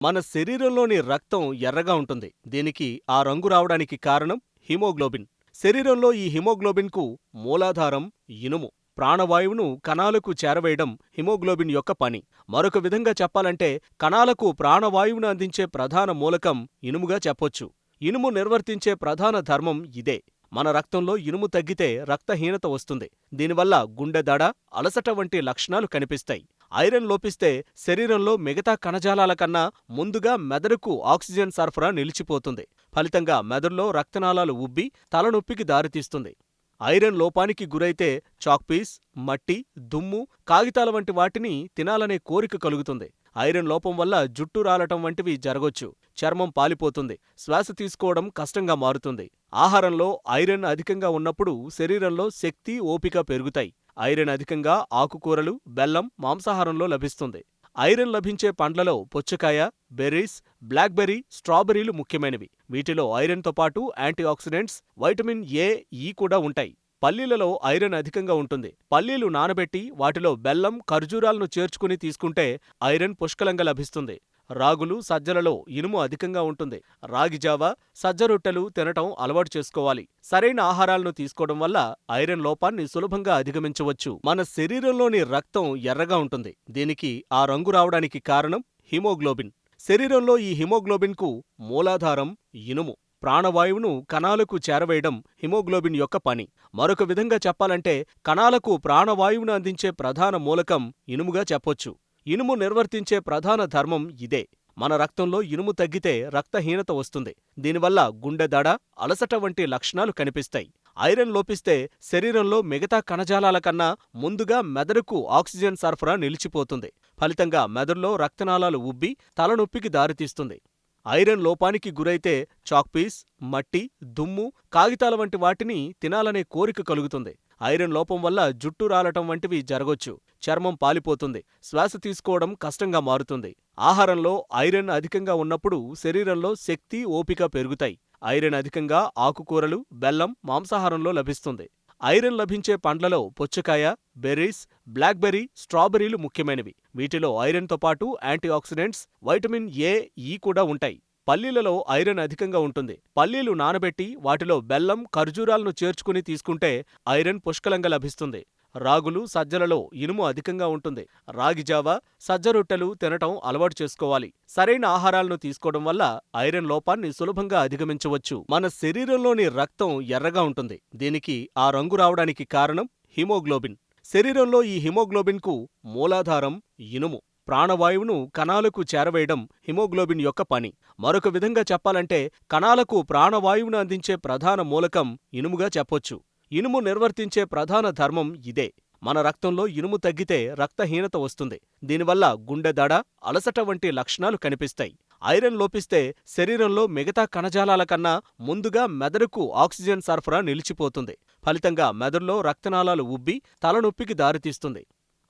మన శరీరంలోని రక్తం ఎర్రగా ఉంటుంది. దీనికి ఆ రంగు రావడానికి కారణం హిమోగ్లోబిన్. శరీరంలో ఈ హిమోగ్లోబిన్కు మూలాధారం ఇనుము. ప్రాణవాయువును కణాలకు చేరవేయడం హిమోగ్లోబిన్ యొక్క పని. మరొక విధంగా చెప్పాలంటే కణాలకు ప్రాణవాయువును అందించే ప్రధాన మూలకం ఇనుముగా చెప్పొచ్చు. ఇనుము నిర్వర్తించే ప్రధాన ధర్మం ఇదే. మన రక్తంలో ఇనుము తగ్గితే రక్తహీనత వస్తుంది. దీనివల్ల గుండె దడ, అలసట వంటి లక్షణాలు కనిపిస్తాయి. ఐరన్ లోపిస్తే శరీరంలో మిగతా కణజాలాల కన్నా ముందుగా మెదడుకు ఆక్సిజన్ సరఫరా నిలిచిపోతుంది. ఫలితంగా మెదడులో రక్తనాళాలు ఉబ్బి తలనొప్పికి దారితీస్తుంది. ఐరన్ లోపానికి గురైతే చాక్పీస్, మట్టి, దుమ్ము, కాగితాల వంటి వాటిని తినాలనే కోరిక కలుగుతుంది. ఐరన్ లోపం వల్ల జుట్టు రాలటం వంటివి జరగొచ్చు. చర్మం పాలిపోతుంది. శ్వాస తీసుకోవడం కష్టంగా మారుతుంది. ఆహారంలో ఐరన్ అధికంగా ఉన్నప్పుడు శరీరంలో శక్తి, ఓపిక పెరుగుతాయి. ఐరన్ అధికంగా ఆకుకూరలు, బెల్లం, మాంసాహారంలో లభిస్తుంది. ఐరన్ లభించే పండ్లలో పుచ్చకాయ, బెర్రీస్, బ్లాక్బెర్రీ, స్ట్రాబెర్రీలు ముఖ్యమైనవి. వీటిలో ఐరన్తో పాటు యాంటీఆక్సిడెంట్స్, వైటమిన్ ఏ, ఈ కూడా ఉంటాయి. పల్లీలలో ఐరన్ అధికంగా ఉంటుంది. పల్లీలు నానబెట్టి వాటిలో బెల్లం, ఖర్జూరాలను చేర్చుకుని తీసుకుంటే ఐరన్ పుష్కలంగా లభిస్తుంది. రాగులు, సజ్జలలో ఇనుము అధికంగా ఉంటుంది. రాగిజావ, సజ్జ రొట్టెలు తినటం అలవాటు చేసుకోవాలి. సరైన ఆహారాలను తీసుకోవడం వల్ల ఐరన్ లోపాన్ని సులభంగా అధిగమించవచ్చు. మన శరీరంలోని రక్తం ఎర్రగా ఉంటుంది. దీనికి ఆ రంగు రావడానికి కారణం హిమోగ్లోబిన్. శరీరంలో ఈ హిమోగ్లోబిన్కు మూలాధారం ఇనుము. ప్రాణవాయువును కణాలకు చేరవేయడం హిమోగ్లోబిన్ యొక్క పని. మరొక విధంగా చెప్పాలంటే కణాలకు ప్రాణవాయువును అందించే ప్రధాన మూలకం ఇనుముగా చెప్పొచ్చు. ఇనుము నిర్వర్తించే ప్రధాన ధర్మం ఇదే. మన రక్తంలో ఇనుము తగ్గితే రక్తహీనత వస్తుంది. దీనివల్ల గుండె దడ, అలసట వంటి లక్షణాలు కనిపిస్తాయి. ఐరన్ లోపిస్తే శరీరంలో మిగతా కణజాలాల కన్నా ముందుగా మెదడుకు ఆక్సిజన్ సరఫరా నిలిచిపోతుంది. ఫలితంగా మెదడులో రక్తనాళాలు ఉబ్బి తలనొప్పికి దారితీస్తుంది. ఐరన్ లోపానికి గురైతే చాక్పీస్, మట్టి, దుమ్ము, కాగితాల వంటి వాటిని తినాలనే కోరిక కలుగుతుంది. ఐరన్ లోపం వల్ల జుట్టు రాలటం వంటివి జరగొచ్చు. చర్మం పాలిపోతుంది. శ్వాస తీసుకోవడం కష్టంగా మారుతుంది. ఆహారంలో ఐరన్ అధికంగా ఉన్నప్పుడు శరీరంలో శక్తి, ఓపిక పెరుగుతాయి. ఐరన్ అధికంగా ఆకుకూరలు, బెల్లం, మాంసాహారంలో లభిస్తుంది. ఐరన్ లభించే పండ్లలో పుచ్చకాయ, బెర్రీస్, బ్లాక్బెర్రీ, స్ట్రాబెర్రీలు ముఖ్యమైనవి. వీటిలో ఐరన్తో పాటు యాంటీఆక్సిడెంట్స్, వైటమిన్ ఏ, ఈ కూడా ఉంటాయి. పల్లీలలో ఐరన్ అధికంగా ఉంటుంది. పల్లీలు నానబెట్టి వాటిలో బెల్లం, ఖర్జూరాలను చేర్చుకుని తీసుకుంటే ఐరన్ పుష్కలంగా లభిస్తుంది. రాగులు, సజ్జలలో ఇనుము అధికంగా ఉంటుంది. రాగిజావ, సజ్జ రొట్టెలు తినటం అలవాటు చేసుకోవాలి. సరైన ఆహారాలను తీసుకోవడం వల్ల ఐరన్ లోపాన్ని సులభంగా అధిగమించవచ్చు. మన శరీరంలోని రక్తం ఎర్రగా ఉంటుంది. దీనికి ఆ రంగు రావడానికి కారణం హిమోగ్లోబిన్. శరీరంలో ఈ హిమోగ్లోబిన్కు మూలాధారం ఇనుము. ప్రాణవాయువును కణాలకు చేరవేయడం హిమోగ్లోబిన్ యొక్క పని. మరొక విధంగా చెప్పాలంటే కణాలకు ప్రాణవాయువును అందించే ప్రధాన మూలకం ఇనుముగా చెప్పొచ్చు. ఇనుము నిర్వర్తించే ప్రధాన ధర్మం ఇదే. మన రక్తంలో ఇనుము తగ్గితే రక్తహీనత వస్తుంది. దీనివల్ల గుండె దడ, అలసట వంటి లక్షణాలు కనిపిస్తాయి. ఐరన్ లోపిస్తే శరీరంలో మిగతా కణజాలాల కన్నా ముందుగా మెదడుకు ఆక్సిజన్ సరఫరా నిలిచిపోతుంది. ఫలితంగా మెదడులో రక్తనాళాలు ఉబ్బి తలనొప్పికి దారితీస్తుంది.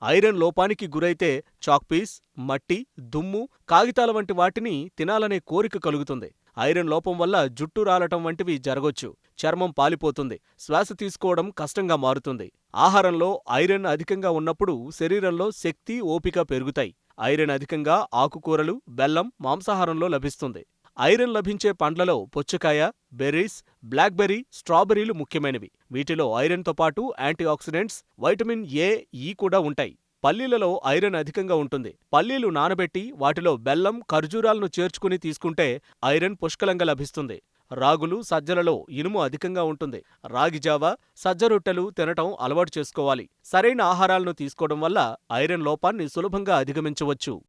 ఐరన్ లోపానికి గురైతే చాక్పీస్, మట్టి, దుమ్ము, కాగితాల వంటి వాటిని తినాలనే కోరిక కలుగుతుంది. ఐరన్ లోపం వల్ల జుట్టు రాలటం వంటివి జరగొచ్చు. చర్మం పాలిపోతుంది. శ్వాస తీసుకోవడం కష్టంగా మారుతుంది. ఆహారంలో ఐరన్ అధికంగా ఉన్నప్పుడు శరీరంలో శక్తి, ఓపిక పెరుగుతాయి. ఐరన్ అధికంగా ఆకుకూరలు, బెల్లం, మాంసాహారంలో లభిస్తుంది. ఐరన్ లభించే పండ్లలో పుచ్చకాయ, బెర్రీస్, బ్లాక్బెర్రీ, స్ట్రాబెర్రీలు ముఖ్యమైనవి. వీటిలో ఐరన్తో పాటు యాంటీఆక్సిడెంట్స్, వైటమిన్ ఏ, ఈ కూడా ఉంటాయి. పల్లీలలో ఐరన్ అధికంగా ఉంటుంది. పల్లీలు నానబెట్టి వాటిలో బెల్లం, ఖర్జూరాలను చేర్చుకుని తీసుకుంటే ఐరన్ పుష్కలంగా లభిస్తుంది. రాగులు, సజ్జలలో ఇనుము అధికంగా ఉంటుంది. రాగిజావ, సజ్జ రొట్టెలు తినటం అలవాటు చేసుకోవాలి. సరైన ఆహారాలను తీసుకోవడం వల్ల ఐరన్ లోపాన్ని సులభంగా అధిగమించవచ్చు.